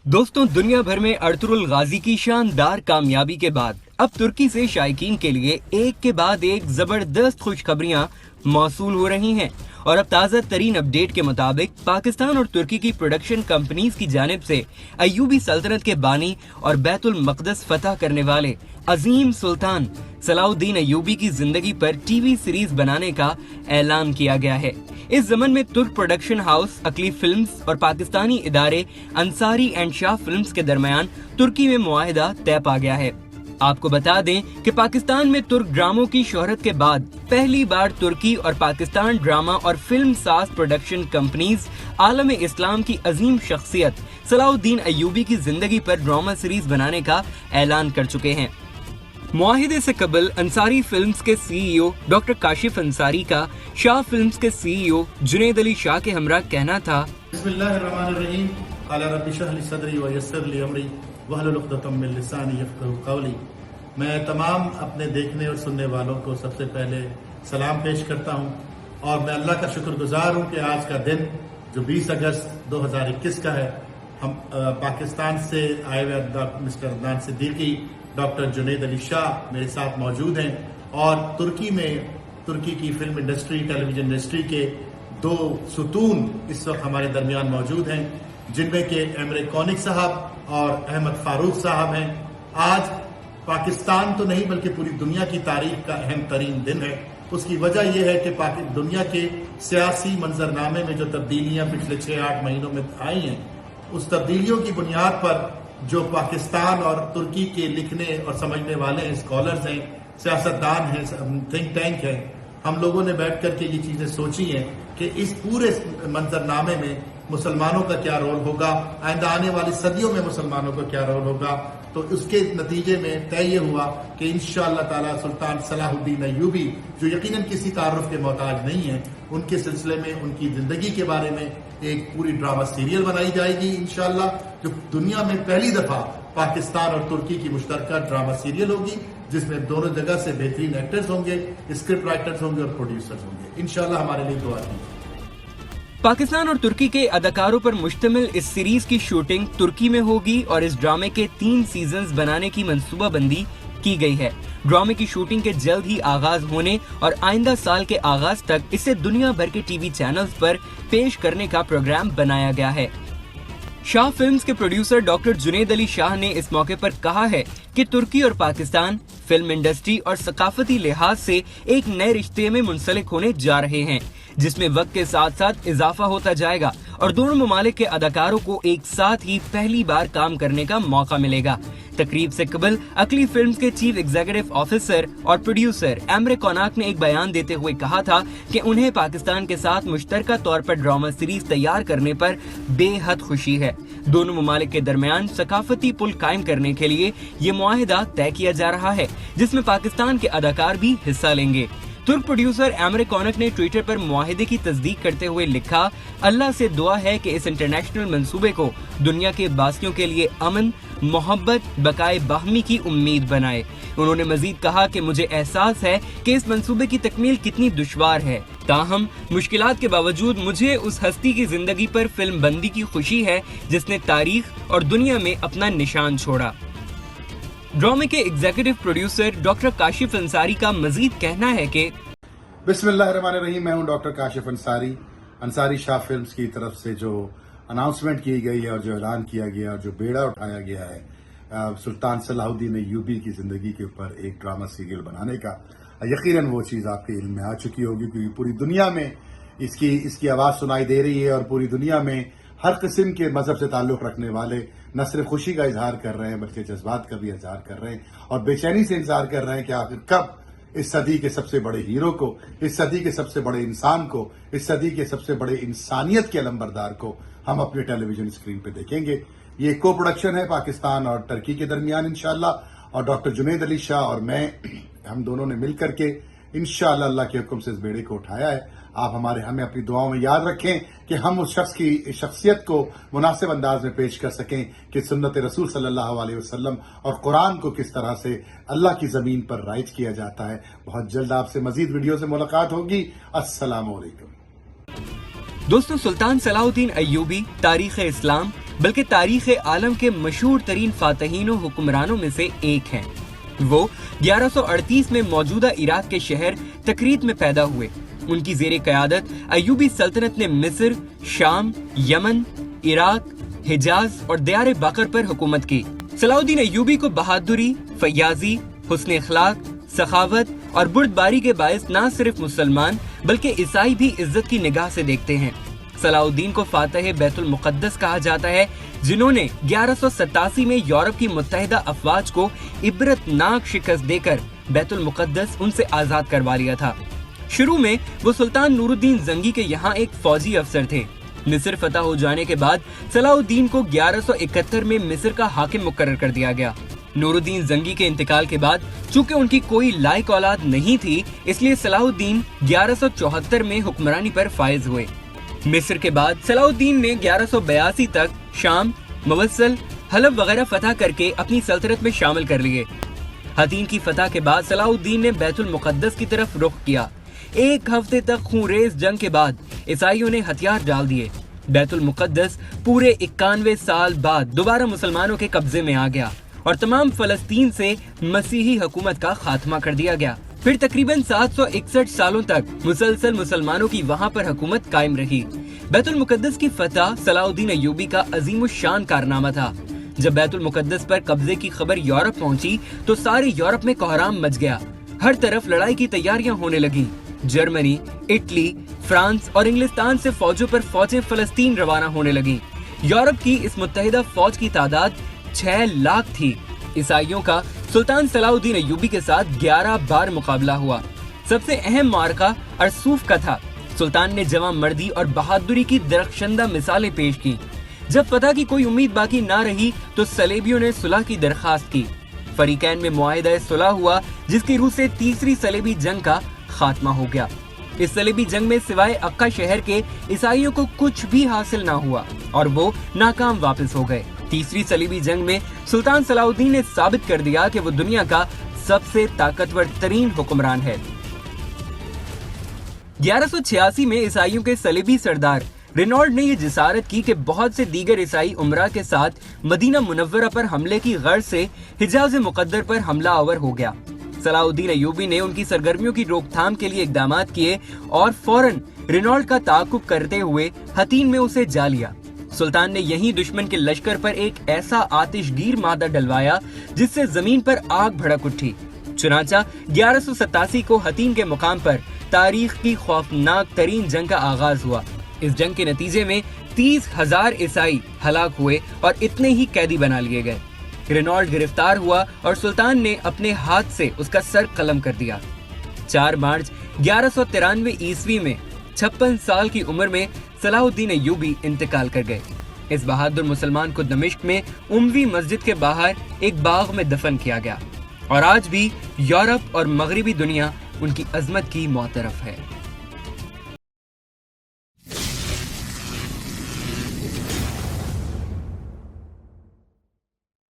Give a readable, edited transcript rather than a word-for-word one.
दोस्तों, दुनिया भर में अर्तुगरुल गाजी की शानदार कामयाबी के बाद अब तुर्की से शायकीन के लिए एक के बाद एक जबरदस्त खुशखबरियां मौसूल हो रही हैं। और अब ताज़ा तरीन अपडेट के मुताबिक पाकिस्तान और तुर्की की प्रोडक्शन कंपनीज की जानिब से अय्यूबी सल्तनत के बानी और बैतुल मक़दस फतह करने वाले अजीम सुल्तान सलाहुद्दीन अय्यूबी की जिंदगी पर टीवी सीरीज बनाने का ऐलान किया गया है। इस ज़मन में तुर्क प्रोडक्शन हाउस अकली फिल्म्स और पाकिस्तानी इदारे अंसारी एंड शाह फिल्म्स के दरमियान तुर्की में मुआहिदा तय पा गया है। आपको बता दें कि पाकिस्तान में तुर्क ड्रामों की शोहरत के बाद पहली बार तुर्की और पाकिस्तान ड्रामा और फिल्म साज प्रोडक्शन कंपनीज आलम इस्लाम की अजीम शख्सियत सलाहुद्दीन अय्यूबी की जिंदगी पर ड्रामा सीरीज बनाने का ऐलान कर चुके हैं। मुआहिदे से कबल अंसारी फिल्म्स के सीईओ डॉक्टर काशिफ अंसारी का शाह फिल्म्स के सीईओ जुनैद अली शाह के हमरा कहना था, बिस्मिल्लाहिर्रहमानिर्रहीम, क़ाला रब्बि इश्रह ली सदरी व यस्सिर ली अमरी वहलुल उक़दतम मिन लिसानी यफ़क़हू क़ौली। मैं तमाम अपने देखने और सुनने वालों को सबसे पहले सलाम पेश करता हूँ और मैं अल्लाह का शुक्रगुजार हूँ कि आज का दिन जो 20 अगस्त 2021 का है, हम पाकिस्तान से आए हुए मिस्टर अदनान सिद्दीकी, डॉक्टर जुनैद अली शाह मेरे साथ मौजूद हैं और तुर्की की फिल्म इंडस्ट्री, टेलीविजन इंडस्ट्री के दो सुतून इस वक्त हमारे दरमियान मौजूद हैं, जिनमें के एमरे कौनिक साहब और अहमद फारूक साहब हैं। आज पाकिस्तान तो नहीं बल्कि पूरी दुनिया की तारीख का अहम तरीन दिन है। उसकी वजह यह है कि दुनिया के सियासी मंजरनामे में जो तब्दीलियां पिछले 6-8 महीनों में आई हैं, उस तब्दीलियों की बुनियाद पर जो पाकिस्तान और तुर्की के लिखने और समझने वाले हैं, स्कॉलर्स हैं, सियासतदान हैं, थिंक टैंक हैं, हम लोगों ने बैठ कर के ये चीज़ें सोची हैं कि इस पूरे मंजरनामे में मुसलमानों का क्या रोल होगा, आइंदा आने वाली सदियों में मुसलमानों का क्या रोल होगा। तो उसके नतीजे में तय ये हुआ कि इंशाअल्लाह ताला सुल्तान सलाहुद्दीन अय्यूबी, जो यकीनन किसी तारुफ के मोहताज नहीं है, उनके सिलसिले में उनकी जिंदगी के बारे में एक पूरी ड्रामा सीरियल बनाई जाएगी इंशाअल्लाह, जो दुनिया में पहली दफा पाकिस्तान और तुर्की की मुश्तरका ड्रामा सीरियल होगी, जिसमें दोनों जगह से बेहतरीन एक्टर्स होंगे, स्क्रिप्ट राइटर्स होंगे और प्रोड्यूसर्स होंगे। इंशाअल्लाह हमारे लिए दुआ कीजिए। पाकिस्तान और तुर्की के अदाकारों पर मुश्तमिल इस सीरीज की शूटिंग तुर्की में होगी और इस ड्रामे के 3 सीजन्स बनाने की मंसूबाबंदी की गई है। ड्रामे की शूटिंग के जल्द ही आगाज होने और आइंदा साल के आगाज तक इसे दुनिया भर के टीवी चैनल्स पर पेश करने का प्रोग्राम बनाया गया है। शाह फिल्म्स के प्रोड्यूसर डॉक्टर जुनैद अली शाह ने इस मौके पर कहा है कि तुर्की और पाकिस्तान फिल्म इंडस्ट्री और सकाफती लिहाज से एक नए रिश्ते में मुंसलिक होने जा रहे हैं, जिसमें वक्त के साथ साथ इजाफा होता जाएगा और दोनों ममालिक के अदाकारों को एक साथ ही पहली बार काम करने का मौका मिलेगा। तकरीब से कबल अकली फिल्म्स के चीफ एग्जीक्यूटिव ऑफिसर और प्रोड्यूसर एमरे कौनाक ने एक बयान देते हुए कहा था कि उन्हें पाकिस्तान के साथ मुश्तरका तौर पर ड्रामा सीरीज तैयार करने पर बेहद खुशी है। दोनों ममालिक के दरमियान सकाफती पुल कायम करने के लिए ये मुआहिदा तय किया जा रहा है, जिसमें पाकिस्तान के अदाकार भी हिस्सा लेंगे। तुर्क प्रोड्यूसर एमरे कौनक ने ट्विटर पर मुआहिदे की तस्दीक करते हुए लिखा, अल्लाह से दुआ है कि इस इंटरनेशनल मंसूबे को दुनिया के बासियों के लिए अमन, मोहब्बत, बकाए बाहमी की उम्मीद बनाए। उन्होंने मजीद कहा कि मुझे एहसास है कि इस मंसूबे की तकमील कितनी दुश्वार है, ताहम मुश्किलात के बावजूद मुझे उस हस्ती की जिंदगी पर फिल्म बंदी की खुशी है जिसने तारीख और दुनिया में अपना निशान छोड़ा। ड्रामे के executive producer doctor Kashif Ansari का मजीद कहना है कि बिस्मिल्लाहिर्रहमानिर्रहीम, मैं हूं डॉक्टर काशिफ अंसारी शाह फिल्म्स की तरफ से जो अनाउंसमेंट की गई है और जो ऐलान किया गया और जो बेड़ा उठाया गया है सुल्तान सलाहुद्दीन अय्यूबी की जिंदगी के ऊपर एक ड्रामा सीरियल बनाने का, यकीनन वो चीज़ आपके इल्म में आ चुकी होगी, क्योंकि पूरी दुनिया में इसकी आवाज़ सुनाई दे रही है और पूरी दुनिया में हर किस्म के मजहब से ताल्लुक़ रखने वाले न सिर्फ खुशी का इजहार कर रहे हैं बल्कि जज्बात का भी इजहार कर रहे हैं और बेचैनी से इंतजार कर रहे हैं कि आखिर कब इस सदी के सबसे बड़े हीरो को, इस सदी के सबसे बड़े इंसान को, इस सदी के सबसे बड़े इंसानियत के अलंबरदार को हम अपने टेलीविजन स्क्रीन पे देखेंगे। ये को प्रोडक्शन है पाकिस्तान और तुर्की के दरमियान इंशाअल्लाह, और डॉक्टर जुनैद अली शाह और मैं, हम दोनों ने मिल करके इंशाअल्लाह अल्लाह के हुक्म से इस बेड़े को उठाया है। आप हमें अपनी दुआओं में याद रखें कि हम उस शख्स की शख्सियत को मुनासिब अंदाज में पेश कर सकें कि सुन्नत रसूल सल्लल्लाहु अलैहि वसल्लम और कुरान को किस तरह से अल्लाह की ज़मीन पर राइज किया जाता है। बहुत जल्द आपसे मजीद वीडियो से मुलाकात होगी। अस्सलाम वालेकुम। दोस्तों, सुल्तान सलाहुद्दीन अय्यूबी तारीख़ इस्लाम बल्कि तारीख आलम के मशहूर तरीन फातहीन और हुक्मरानों में से एक हैं। वो 1138 में मौजूदा इराक के शहर तकरीत में पैदा हुए। उनकी ज़ेरे क़यादत अय्यूबी सल्तनत ने मिस्र, शाम, यमन, इराक, हिजाज और दयार बकर पर हुकूमत की। सलाहुद्दीन अय्यूबी को बहादुरी, फयाजी, हुस्न अखलाक, सखावत और बुर्दबारी के बायस न सिर्फ मुसलमान बल्कि ईसाई भी इज्जत की निगाह से देखते हैं। सलाहुद्दीन को फातह बैतुल मुक़द्दस कहा जाता है, जिन्होंने 1187 में यूरोप की मुत्तहिदा अफवाज को इबरतनाक शिकस्त देकर बैतुल मुक़द्दस उनसे आजाद करवा लिया था। शुरू में वो सुल्तान नूरुद्दीन जंगी के यहाँ एक फौजी अफसर थे। मिस्र फतह हो जाने के बाद सलाहुद्दीन को 1171 में मिस्र का हाकिम मुकर्रर कर दिया गया। नूरुद्दीन जंगी के इंतकाल के बाद चूंकि उनकी कोई लायक औलाद नहीं थी, इसलिए सलाहुद्दीन 1174 में हुक्मरानी पर फायज हुए। मिस्र के बाद सलाहुद्दीन ने 1182 तक शाम, मवस्सल, हलब वगैरह फतह करके अपनी सल्तनत में शामिल कर लिए। हतीन की फतह के बाद सलाहुद्दीन ने बैतुल मुक़द्दस की तरफ रुख किया। एक हफ्ते तक खूनरेज जंग के बाद ईसाइयों ने हथियार डाल दिए। बैतुल मुक़द्दस पूरे 91 साल बाद दोबारा मुसलमानों के कब्जे में आ गया और तमाम फलस्तीन से मसीही हुकूमत का खात्मा कर दिया गया। फिर तकरीबन 761 सालों तक मुसलसल मुसलमानों की वहाँ पर हुकूमत कायम रही। बैतुल मुक़द्दस की फतह सलाहुद्दीन अय्यूबी का अजीमुश्शान कारनामा था। जब बैतुल मुक़द्दस पर कब्जे की खबर यूरोप पहुंची तो सारे यूरोप में कोहराम मच गया। हर तरफ लड़ाई की तैयारियां होने लगी। जर्मनी, इटली, फ्रांस और इंग्लिस्तान से फौजों पर फौजें फलस्तीन रवाना होने लगी। यूरोप की इस मुत्तहिदा फौज की तादाद 6 लाख थी। ईसाइयों का सुल्तान सलाहुद्दीन अय्यूबी के साथ 11 बार मुकाबला हुआ। सबसे अहम मार्का अरसूफ का था। सुल्तान ने जवां मर्दी और बहादुरी की दरख्शंदा मिसालें पेश की। जब फतह की कोई उम्मीद बाकी ना रही तो सलेबियों ने सुलह की दरखास्त की। फरीकैन में मुआहिदा सुलह हुआ, जिसकी रूह से तीसरी सलेबी जंग का खात्मा हो गया। इस सलेबी जंग में सिवाय अक्का शहर के ईसाइयों को कुछ भी हासिल ना हुआ और वो नाकाम वापस हो गए। तीसरी सलीबी जंग में सुल्तान सलाहुद्दीन ने साबित कर दिया कि वो दुनिया का सबसे ताकतवर तरीन हुक्मरान है। 1186 में ईसाइयों के सलीबी सरदार रेनॉल्ड ने यह जिसारत की कि बहुत से दीगर ईसाई उमरा के साथ मदीना मुनव्वरा पर हमले की गर्ज से हिजाज मुकद्दर पर हमला आवर हो गया। सलाहुद्दीन अय्यूबी ने उनकी सरगर्मियों की रोकथाम के लिए इकदामात किए और फौरन रेनॉल्ड का ताक़ुब करते हुए हतीन में उसे जा लिया। सुल्तान ने यहीं दुश्मन के लश्कर पर एक ऐसा आतिशगीर मादा डलवाया जिससे जमीन पर आग भड़क उठी। चुनांचा 1187 को हतीन के मुकाम पर तारीख की खौफनाक तरीन जंग का आगाज हुआ। इस जंग के नतीजे में 30,000 ईसाई हलाक हुए और इतने ही कैदी बना लिए गए। रेनॉल्ड गिरफ्तार हुआ और सुल्तान ने अपने हाथ से उसका सर कलम कर दिया। 4 मार्च 1193 ईस्वी में 56 साल की उम्र में सलाहुद्दीन अय्यूबी इंतकाल कर गए। इस बहादुर मुसलमान को दमिश्क में उमवी मस्जिद के बाहर एक बाग में दफन किया गया और आज भी यूरोप और मगरिबी दुनिया उनकी अजमत की मोतरफ है।